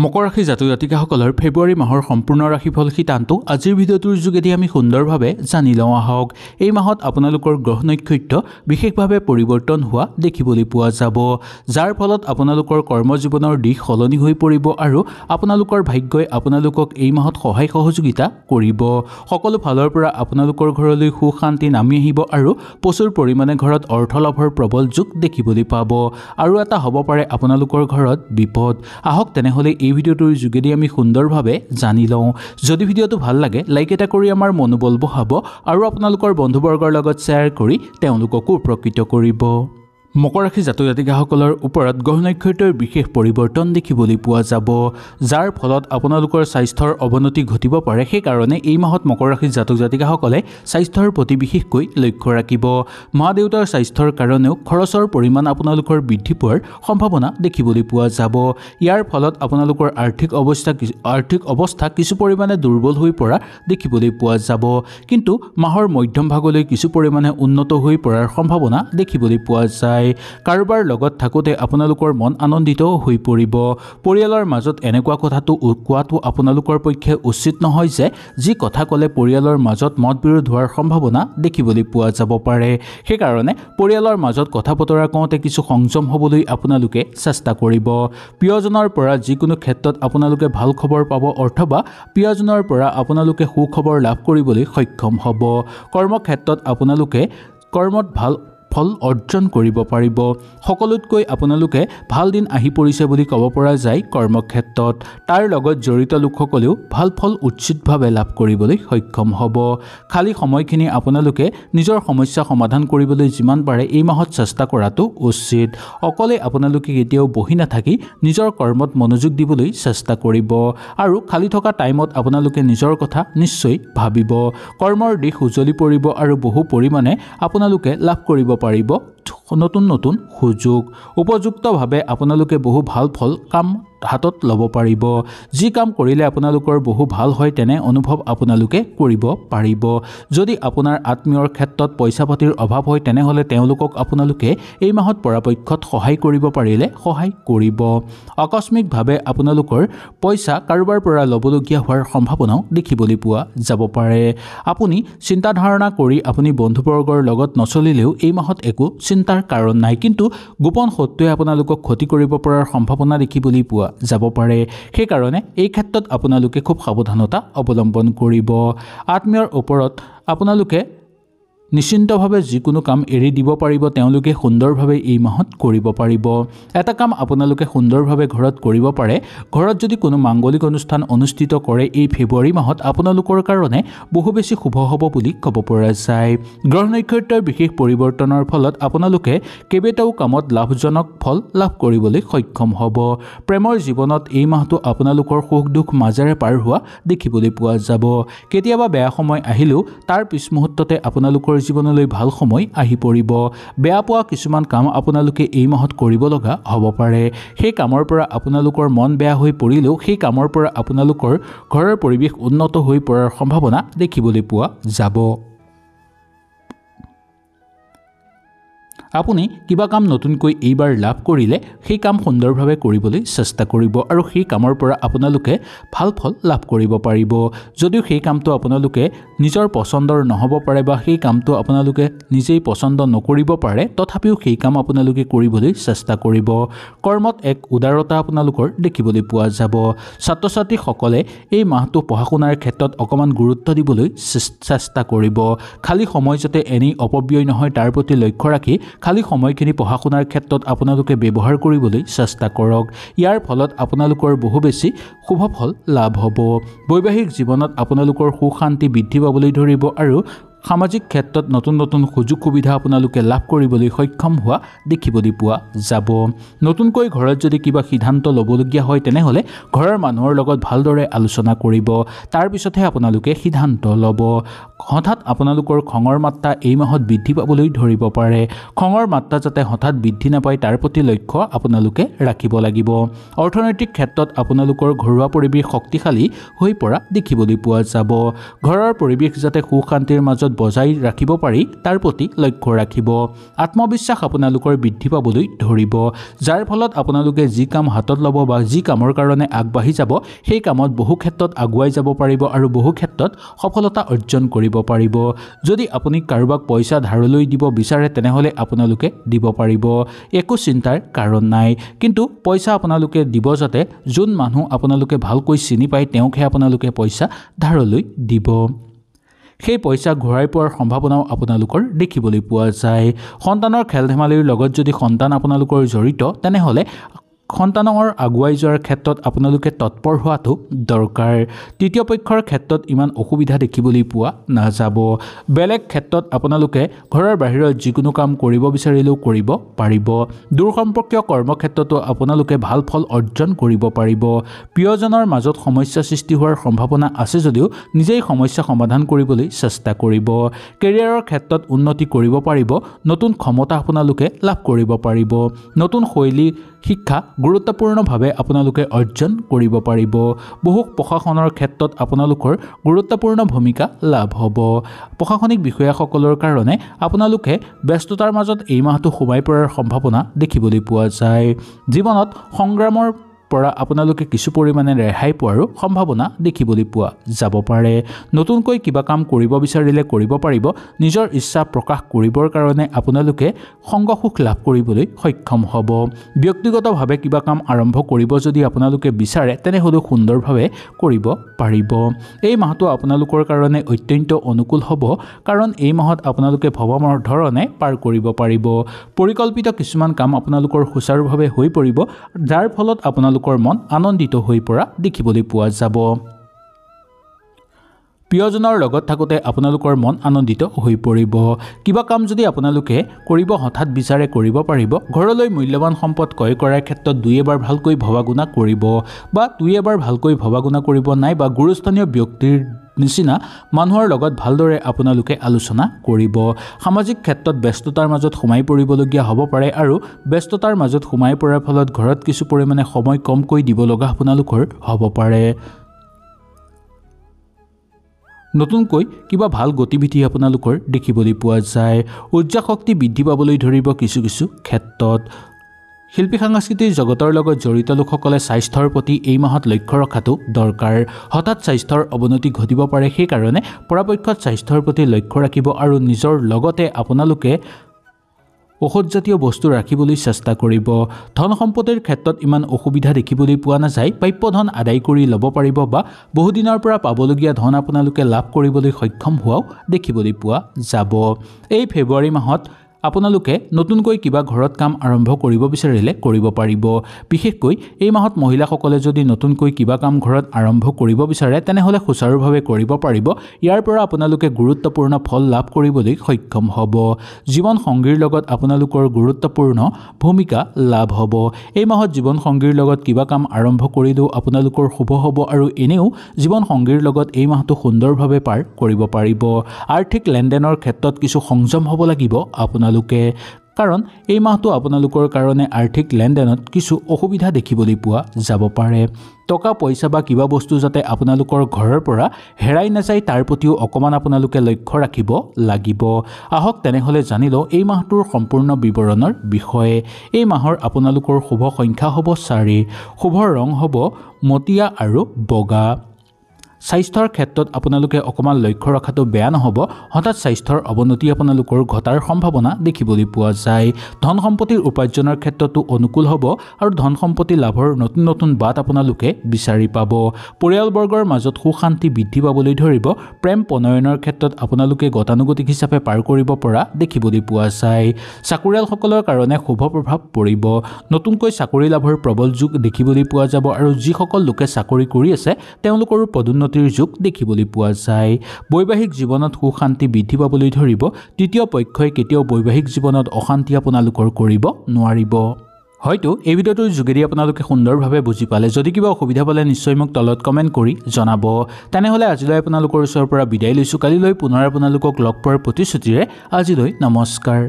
মকৰ ৰাশি জাতক জাতিকাসকলৰ ফেব্ৰুৱাৰী মাহৰ সম্পূৰ্ণ ৰাশিফল সিদ্ধান্ত আজিৰ ভিডিঅ'টোৰ যোগেদি আমি সুন্দৰভাৱে জানি লওঁ আহক। এই মাহত আপোনালোকৰ গ্ৰহ নক্ষত্ৰ বিশেষভাৱে পৰিৱৰ্তন হোৱা দেখিবলৈ পোৱা যাব, যাৰ ফলত আপোনালোকৰ কৰ্মজীৱনৰ দিশ সলনি হৈ পৰিব আৰু আপোনালোকৰ ভাগ্যই আপোনালোকক এই মাহত সহায় সহযোগিতা কৰিব। সকলো ফালৰ পৰা আপোনালোকৰ ঘৰলৈ সুখ শান্তি নামি আহিব আৰু প্ৰচুৰ পৰিমাণে ঘৰত অৰ্থ লাভৰ প্ৰবল যোগ দেখিবলৈ পাব। আৰু এটা হ'ব পাৰে আপোনালোকৰ ঘৰত বিপদ। আহক তেনেহ'লে এই ভিডিঅ'টোৰ যোগেদি আমি সুন্দৰভাৱে জানি লওঁ। যদি ভিডিঅ'টো ভাল লাগে লাইক এটা কৰি আমাৰ মনোবল বঢ়াব আৰু আপোনালোকৰ বন্ধুবৰ্গৰ লগত শ্বেয়াৰ কৰি তেওঁলোককো উপকৃত কৰিব। মকৰ ৰাশি জাতক জাতিকাসকলৰ ওপৰত গ্ৰহ নক্ষত্ৰৰ বিশেষ পৰিৱৰ্তন দেখিবলৈ পোৱা যাব, যাৰ ফলত আপোনালোকৰ স্বাস্থ্যৰ অৱনতি ঘটিব পাৰে। সেইকাৰণে এই মাহত মকৰ ৰাশি জাতক জাতিকাসকলে স্বাস্থ্যৰ প্ৰতি বিশেষকৈ লক্ষ্য ৰাখিব। মা দেউতাৰ স্বাস্থ্যৰ কাৰণেও খৰচৰ পৰিমাণ আপোনালোকৰ বৃদ্ধি পোৱাৰ সম্ভাৱনা দেখিবলৈ পোৱা যাব। ইয়াৰ ফলত আপোনালোকৰ আৰ্থিক অৱস্থা কিছু পৰিমাণে দুৰ্বল হৈ পৰা দেখিবলৈ পোৱা যাব, কিন্তু মাহৰ মধ্যম ভাগলৈ কিছু পৰিমাণে উন্নত হৈ পৰাৰ সম্ভাৱনা দেখিবলৈ পোৱা যায়। কাৰোবাৰ লগত থাকোঁতে আপোনালোকৰ মন আনন্দিত হৈ পৰিব। পৰিয়ালৰ মাজত এনেকুৱা কথাটো কোৱাটো আপোনালোকৰ পক্ষে উচিত নহয় যে যি কথা ক'লে পৰিয়ালৰ মাজত মত বিৰোধ হোৱাৰ সম্ভাৱনা দেখিবলৈ পোৱা যাব পাৰে। সেইকাৰণে পৰিয়ালৰ মাজত কথা বতৰা কওঁতে কিছু সংযম হ'বলৈ আপোনালোকে চেষ্টা কৰিব। প্ৰিয়জনৰ পৰা যিকোনো ক্ষেত্ৰত আপোনালোকে ভাল খবৰ পাব অথবা প্ৰিয়জনৰ পৰা আপোনালোকে সুখবৰ লাভ কৰিবলৈ সক্ষম হ'ব। কৰ্মক্ষেত্ৰত আপোনালোকে কৰ্মত ভাল ফল অৰ্জন কৰিব পাৰিব। সকলোতকৈ আপোনালোকে ভাল দিন আহি পৰিছে বুলি ক'ব পৰা যায় কৰ্মক্ষেত্ৰত। তাৰ লগত জড়িত লোকসকলেও ভাল ফল উচিতভাৱে লাভ কৰিবলৈ সক্ষম হ'ব। খালী সময়খিনি আপোনালোকে নিজৰ সমস্যা সমাধান কৰিবলৈ যিমান পাৰে এই মাহত চেষ্টা কৰাটো উচিত। অকলে আপোনালোকে কেতিয়াও বহি নাথাকি নিজৰ কৰ্মত মনোযোগ দিবলৈ চেষ্টা কৰিব আৰু খালী থকা টাইমত আপোনালোকে নিজৰ কথা নিশ্চয় ভাবিব। কৰ্মৰ দিশ উজ্বলি পৰিব আৰু বহু পৰিমাণে আপোনালোকে লাভ কৰিব পাৰিব নতুন নতুন সুযোগ। উপযুক্তভাৱে আপোনালোকে বহু ভাল ফল কাম হাতত ল'ব পাৰিব। যি কাম কৰিলে আপোনালোকৰ বহু ভাল হয় তেনে অনুভৱ আপোনালোকে কৰিব পাৰিব। যদি আপোনাৰ আত্মীয়ৰ ক্ষেত্ৰত পইচা পাতিৰ অভাৱ হয় তেনেহ'লে তেওঁলোকক আপোনালোকে এই মাহত পৰাপক্ষত সহায় কৰিব পাৰিলে সহায় কৰিব। আকস্মিকভাৱে আপোনালোকৰ পইচা কাৰোবাৰ পৰা ল'বলগীয়া হোৱাৰ সম্ভাৱনাও দেখিবলৈ পোৱা যাব পাৰে। আপুনি চিন্তা ধাৰণা কৰি আপুনি বন্ধুবৰ্গৰ লগত নচলিলেও এই মাহত একো চিন্তাৰ কাৰণ নাই, কিন্তু গোপন শত্ৰুৱে আপোনালোকক ক্ষতি কৰিব পৰাৰ সম্ভাৱনা দেখিবলৈ পোৱা যাব পাৰে। সেইকাৰণে এই ক্ষেত্ৰত আপোনালোকে খুব সাৱধানতা অৱলম্বন কৰিব। আত্মীয়ৰ ওপৰত আপোনালোকে নিশ্চিন্তভাৱে যিকোনো কাম এৰি দিব পাৰিব, তেওঁলোকে সুন্দৰভাৱে এই মাহত কৰিব পাৰিব। এটা কাম আপোনালোকে সুন্দৰভাৱে ঘৰত কৰিব পাৰে। ঘৰত যদি কোনো মাংগলিক অনুষ্ঠান অনুষ্ঠিত কৰে এই ফেব্ৰুৱাৰী মাহত আপোনালোকৰ কাৰণে বহু বেছি শুভ হ'ব বুলি ক'ব পৰা যায়। গ্ৰহ নক্ষত্ৰৰ বিশেষ পৰিৱৰ্তনৰ ফলত আপোনালোকে কেইবাটাও কামত লাভজনক ফল লাভ কৰিবলৈ সক্ষম হ'ব। প্ৰেমৰ জীৱনত এই মাহটো আপোনালোকৰ সুখ দুখ মাজেৰে পাৰ হোৱা দেখিবলৈ পোৱা যাব। কেতিয়াবা বেয়া সময় আহিলেও তাৰ পিছ মুহূৰ্ততে আপোনালোকৰ জীৱনলৈ ভাল সময় আহি পৰিব। বেয়া পোৱা কিছুমান কাম আপোনালোকে এই মাহত কৰিব লগা হ'ব পাৰে। সেই কামৰ পৰা আপোনালোকৰ মন বেয়া হৈ পৰিলেও সেই কামৰ পৰা আপোনালোকৰ ঘৰৰ পৰিৱেশ উন্নত হৈ পৰাৰ সম্ভাৱনা দেখিবলৈ পোৱা যাব। আপুনি কিবা কাম নতুনকৈ এইবাৰ লাভ কৰিলে সেই কাম সুন্দৰভাৱে কৰিবলৈ চেষ্টা কৰিব আৰু সেই কামৰ পৰা আপোনালোকে ভাল ফল লাভ কৰিব পাৰিব। যদিও সেই কামটো আপোনালোকে নিজৰ পচন্দৰ নহ'ব পাৰে বা সেই কামটো আপোনালোকে নিজেই পচন্দ নকৰিব পাৰে, তথাপিও সেই কাম আপোনালোকে কৰিবলৈ চেষ্টা কৰিব। কৰ্মত এক উদাৰতা আপোনালোকৰ দেখিবলৈ পোৱা যাব। ছাত্ৰ ছাত্ৰীসকলে এই মাহটো পঢ়া শুনাৰ ক্ষেত্ৰত অকণমান গুৰুত্ব দিবলৈ চেষ্টা কৰিব। খালী সময় যাতে এনেই অপব্যয় নহয় তাৰ প্ৰতি লক্ষ্য ৰাখি খালী সময়খিনি পঢ়া শুনাৰ ক্ষেত্ৰত আপোনালোকে ব্যৱহাৰ কৰিবলৈ চেষ্টা কৰক। ইয়াৰ ফলত আপোনালোকৰ বহু বেছি শুভ ফল লাভ হ'ব। বৈবাহিক জীৱনত আপোনালোকৰ সুখ শান্তি বৃদ্ধি পাবলৈ ধৰিব আৰু সামাজিক ক্ষেত্ৰত নতুন নতুন সুযোগ সুবিধা আপোনালোকে লাভ কৰিবলৈ সক্ষম হোৱা দেখিবলৈ পোৱা যাব। নতুনকৈ ঘৰত যদি কিবা সিদ্ধান্ত ল'বলগীয়া হয় তেনেহ'লে ঘৰৰ মানুহৰ লগত ভালদৰে আলোচনা কৰিব, তাৰপিছতহে আপোনালোকে সিদ্ধান্ত ল'ব। হঠাৎ আপোনালোকৰ খঙৰ মাত্ৰা এই মাহত বৃদ্ধি পাবলৈ ধৰিব পাৰে। খঙৰ মাত্ৰা যাতে হঠাৎ বৃদ্ধি নাপায় তাৰ প্ৰতি লক্ষ্য আপোনালোকে ৰাখিব লাগিব। অৰ্থনৈতিক ক্ষেত্ৰত আপোনালোকৰ ঘৰুৱা পৰিৱেশ শক্তিশালী হৈ পৰা দেখিবলৈ পোৱা যাব। ঘৰৰ পৰিৱেশ যাতে সুখ শান্তিৰ মাজত বজাই ৰাখিব পাৰি তাৰ প্ৰতি লক্ষ্য ৰাখিব আত্মবিশ্বাস আপোনালোকৰ বৃদ্ধি পাবলৈ ধৰিব যাৰ ফলত আপোনালোকে যি কাম হাতত ল'ব বা যি কামৰ কাৰণে আগবাঢ়ি যাব সেই কামত বহু ক্ষেত্ৰত আগুৱাই যাব পাৰিব আৰু বহু ক্ষেত্ৰত সফলতা অৰ্জন কৰিব পাৰিব যদি আপুনি কাৰোবাক পইচা ধাৰলৈ দিব বিচাৰে তেনেহলে আপোনালোকে দিব পাৰিব একো চিন্তাৰ কাৰণ নাই কিন্তু পইচা আপোনালোকে দিব যাতে যোন মানুহ আপোনালোকে ভালকৈ চিনি পায় তেওঁকহে আপোনালোকে পইচা ধাৰলৈ দিব সেই পইচা ঘূৰাই পোৱাৰ সম্ভাৱনাও আপোনালোকৰ দেখিবলৈ পোৱা যায় সন্তানৰ খেল ধেমালিৰ লগত যদি সন্তান আপোনালোকৰ জড়িত তেনেহলে সন্তানৰ আগুৱাই যোৱাৰ ক্ষেত্ৰত আপোনালোকে তৎপৰ হোৱাটো দৰকাৰ তৃতীয় পক্ষৰ ক্ষেত্ৰত ইমান অসুবিধা দেখিবলৈ পোৱা নাযাব বেলেগ ক্ষেত্ৰত আপোনালোকে ঘৰৰ বাহিৰত যিকোনো কাম কৰিব বিচাৰিলেও কৰিব পাৰিব দূৰ সম্পৰ্কীয় কৰ্মক্ষেত্ৰতো আপোনালোকে ভাল ফল অৰ্জন কৰিব পাৰিব প্ৰিয়জনৰ মাজত সমস্যা সৃষ্টি হোৱাৰ সম্ভাৱনা আছে যদিও নিজেই সমস্যা সমাধান কৰিবলৈ চেষ্টা কৰিব কেৰিয়াৰৰ ক্ষেত্ৰত উন্নতি কৰিব পাৰিব নতুন ক্ষমতা আপোনালোকে লাভ কৰিব পাৰিব নতুন শৈলী শিক্ষা গুৰুত্বপূৰ্ণভাৱে আপোনালোকে অৰ্জন কৰিব পাৰিব বহু প্ৰশাসনৰ ক্ষেত্ৰত আপোনালোকৰ গুৰুত্বপূৰ্ণ ভূমিকা লাভ হ'ব প্ৰশাসনিক বিষয়াসকলৰ কাৰণে আপোনালোকে ব্যস্ততাৰ মাজত এই মাহটো সোমাই পৰাৰ সম্ভাৱনা দেখিবলৈ পোৱা যায় জীৱনত সংগ্ৰামৰ পৰা আপোনালোকে কিছু পৰিমাণে ৰেহাই পোৱাৰো সম্ভাৱনা দেখিবলৈ পোৱা যাব পাৰে নতুনকৈ কিবা কাম কৰিব বিচাৰিলে কৰিব পাৰিব নিজৰ ইচ্ছা প্ৰকাশ কৰিবৰ কাৰণে আপোনালোকে সংগ সুখ লাভ কৰিবলৈ সক্ষম হ'ব ব্যক্তিগতভাৱে কিবা কাম আৰম্ভ কৰিব যদি আপোনালোকে বিচাৰে তেনেহলে সুন্দৰভাৱে কৰিব পাৰিব এই মাহটো আপোনালোকৰ কাৰণে অত্যন্ত অনুকূল হ'ব কাৰণ এই মাহত আপোনালোকে ভবাৰ ধৰণে পাৰ কৰিব পাৰিব পৰিকল্পিত কিছুমান কাম আপোনালোকৰ সুচাৰুভাৱে হৈ পৰিব যাৰ ফলত আপোনালোকৰ মন আনন্দিত হৈ পৰা দেখিবলৈ পোৱা যাব প্ৰিয়জনৰ লগত থাকোতে আপোনালোকৰ মন আনন্দিত হৈ পৰিব কিবা কাম যদি আপোনালোকে কৰিব হঠাৎ বিচাৰে কৰিব পাৰিব ঘৰলৈ মূল্যৱান সম্পদ ক্ৰয় কৰাৰ ক্ষেত্ৰত দুই এবাৰ ভালকৈ ভবাগুনা কৰিব বা দুই এবাৰ ভালকৈ ভবাগুনা কৰিব নাই বা গুৰুস্থানীয় ব্যক্তিৰ নিচিনা মানুহৰ লগত ভালদৰে আপোনালোকে আলোচনা কৰিব সামাজিক ক্ষেত্ৰত ব্যস্ততাৰ মাজত সোমাই পৰিবলগীয়া হ'ব পাৰে আৰু ব্যস্ততাৰ মাজত সোমাই পৰাৰ ফলত ঘৰত কিছু পৰিমাণে সময় কমকৈ দিব লগা আপোনালোকৰ হ'ব পাৰে নতুনকৈ কিবা ভাল গতিবিধি আপোনালোকৰ দেখিবলৈ পোৱা যায় উৰ্জা শক্তি বৃদ্ধি পাবলৈ ধৰিব কিছু কিছু ক্ষেত্ৰত শিল্পী সাংস্কৃতিক জগতৰ লগত জড়িত লোকসকলে স্বাস্থ্যৰ প্ৰতি এই মাহত লক্ষ্য ৰখাটো দৰকাৰ হঠাৎ স্বাস্থ্যৰ অৱনতি ঘটিব পাৰে সেই কাৰণে পৰাপক্ষত স্বাস্থ্যৰ প্ৰতি লক্ষ্য ৰাখিব আৰু নিজৰ লগতে আপোনালোকে ঔষধজাতীয় বস্তু ৰাখিবলৈ চেষ্টা কৰিব ধন সম্পত্তিৰ ক্ষেত্ৰত ইমান অসুবিধা দেখিবলৈ পোৱা নাযায় প্ৰাপ্য ধন আদায় কৰি ল'ব পাৰিব বা বহুদিনৰ পৰা পাবলগীয়া ধন আপোনালোকে লাভ কৰিবলৈ সক্ষম হোৱাও দেখিবলৈ পোৱা যাব এই ফেব্ৰুৱাৰী মাহত আপোনালোকে নতুনকৈ কিবা ঘৰত কাম আৰম্ভ কৰিব বিচাৰিলে কৰিব পাৰিব বিশেষকৈ এই মাহত মহিলাসকলে যদি নতুনকৈ কিবা কাম ঘৰত আৰম্ভ কৰিব বিচাৰে তেনেহলে সুচাৰুভাৱে কৰিব পাৰিব ইয়াৰ পৰা আপোনালোকে গুৰুত্বপূৰ্ণ ফল লাভ কৰিবলৈ সক্ষম হ'ব জীৱন সংগীৰ লগত আপোনালোকৰ গুৰুত্বপূৰ্ণ ভূমিকা লাভ হ'ব এই মাহত জীৱন সংগীৰ লগত কিবা কাম আৰম্ভ কৰিলেও আপোনালোকৰ শুভ হ'ব আৰু এনেও জীৱন সংগীৰ লগত এই মাহটো সুন্দৰভাৱে পাৰ কৰিব পাৰিব আৰ্থিক লেনদেনৰ ক্ষেত্ৰত কিছু সংযম হ'ব লাগিব আপোনালোকে কাৰণ এই মাহটো আপোনালোকৰ কাৰণে আৰ্থিক লেনদেনত কিছু অসুবিধা দেখিবলৈ পোৱা যাব পাৰে টকা পইচা বা কিবা বস্তু যাতে আপোনালোকৰ ঘৰৰ পৰা হেৰাই নাযায় তাৰ প্ৰতিও অকমান আপোনালোকে লক্ষ্য ৰাখিব লাগিব আহক তেনেহলে জানি লওঁ এই মাহটোৰ সম্পূৰ্ণ বিৱৰণৰ বিষয়ে এই মাহৰ আপোনালোকৰ শুভ সংখ্যা হ'ব 4 শুভ ৰং হ'ব মটিয়া আৰু বগা স্বাস্থ্যৰ ক্ষেত্ৰত আপোনালোকে অকমান লক্ষ্য ৰখাটো বেয়া নহব হঠাৎ স্বাস্থ্যৰ অৱনতি আপোনালোকৰ ঘটাৰ সম্ভাৱনা দেখিবলৈ পোৱা যায় ধন সম্পত্তিৰ উপাৰ্জনৰ ক্ষেত্ৰতো অনুকূল হ'ব আৰু ধন সম্পত্তি লাভৰ নতুন নতুন বাট আপোনালোকে বিচাৰি পাব পৰিয়ালবৰ্গৰ মাজত সুশান্তি বৃদ্ধি পাবলৈ ধৰিব প্ৰেম প্ৰণয়নৰ ক্ষেত্ৰত আপোনালোকে গতানুগতিক হিচাপে পাৰ কৰিব পৰা দেখিবলৈ পোৱা যায় চাকৰিয়ালসকলৰ কাৰণে শুভ প্ৰভাৱ পৰিব নতুনকৈ চাকৰি লাভৰ প্ৰবল যোগ দেখিবলৈ পোৱা যাব আৰু যিসকল লোকে চাকৰি কৰি আছে তেওঁলোকৰ পদোন্নতি যুগ দেখিবলৈ পোৱা যায় বৈবাহিক জীৱনত সুশান্তি বৃদ্ধি পাবলৈ ধৰিব তৃতীয় পক্ষই কেতিয়াও বৈবাহিক জীৱনত অশান্তি আপোনালোকৰ কৰিব নোৱাৰিব হয়তো এই ভিডিওটোৰ যোগেদি আপোনালোকে সুন্দৰভাৱে বুজি পালে যদি কিবা অসুবিধা পালে নিশ্চয় মোক তলত কমেন্ট কৰি জনাব তেনেহলে আজিলৈ আপোনালোকৰ ওচৰৰ পৰা বিদায় লৈছো কালিলৈ পুনৰ আপোনালোকক লগ পোৱাৰ প্ৰতিশ্ৰুতিৰে আজিলৈ নমস্কাৰ